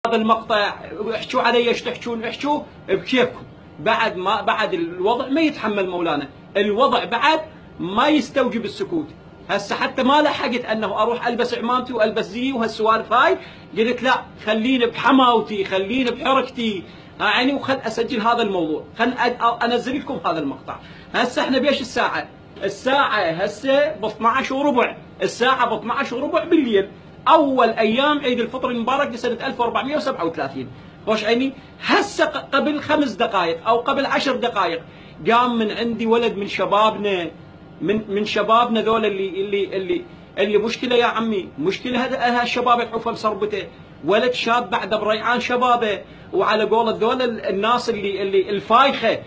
هذا المقطع، احكوا علي ايش تحكون، احكوا بكيفكم. بعد الوضع ما يتحمل مولانا، الوضع بعد ما يستوجب السكوت. هسه حتى ما لحقت انه اروح البس عمامتي والبس زيي وهالسوالف هاي، قلت لا خليني بحماوتي، خليني بحركتي يعني، وخل اسجل هذا الموضوع، خل انزل لكم هذا المقطع. هسه احنا بايش الساعه؟ الساعه هسه ب 12 وربع، الساعه ب 12 وربع بالليل، اول ايام عيد الفطر المبارك لسنه 1437. خوش عيني، هسه قبل 5 دقائق او قبل 10 دقائق قام من عندي ولد من شبابنا، من شبابنا ذول اللي مشكله يا عمي، مشكله هذا الشباب يحوفه بسربته، ولد شاب بعده بريعان شبابه، وعلى قولة ذول الناس اللي الفايخه،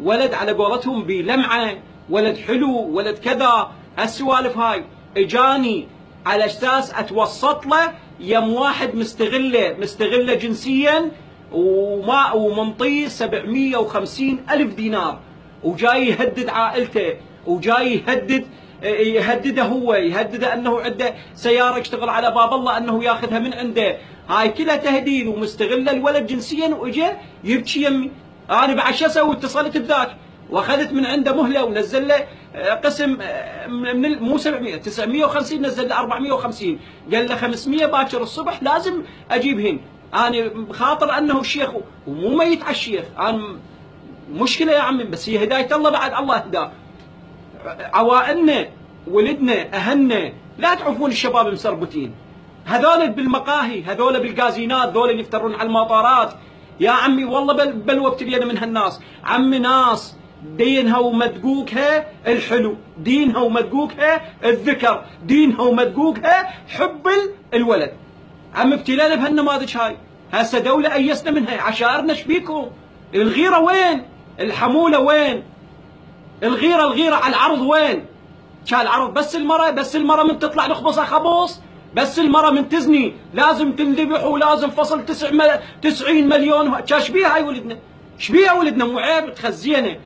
ولد على قولتهم بلمعه، ولد حلو، ولد كذا، هالسوالف هاي. اجاني على اساس اتوسط له يم واحد مستغله جنسيا، ومنطيه 750,000 دينار، وجاي يهدد عائلته، وجاي يهدده هو، يهدده انه عنده سياره يشتغل على باب الله انه ياخذها من عنده. هاي كلها تهديد، ومستغله الولد جنسيا، واجا يبكي يمي. انا بعد شو اسوي؟ اتصلت بذاك واخذت من عنده مهله، ونزل له قسم من مو 700 950، نزل له 450، قال له 500 باكر الصبح لازم اجيبهن. انا بخاطر انه الشيخ ومو ميت على الشيخ، انا مشكله يا عمي، بس هي هدايه الله، بعد الله هداه. عوائلنا، ولدنا، اهلنا، لا تعرفون الشباب مسربتين، هذول بالمقاهي، هذول بالغازينات، ذول اللي يفترون على المطارات. يا عمي والله بلوى ابتلينا من هالناس، عمي ناس دينها ومدقوقها الحلو، دينها ومدقوقها الذكر، دينها ومدقوقها حب الولد. عم ابتلينا بهالنماذج هاي. هسه دولة ايسنا منها، عشائرنا ايش بيكم؟ الغيرة وين؟ الحمولة وين؟ الغيرة على العرض وين؟ كان العرض بس المرة من تطلع نخبصها خبص، بس المرة من تزني لازم تنذبح، ولازم فصل 90 مليون. شبيها هاي ولدنا؟ شبيها ولدنا؟ مو عيب تخزينا؟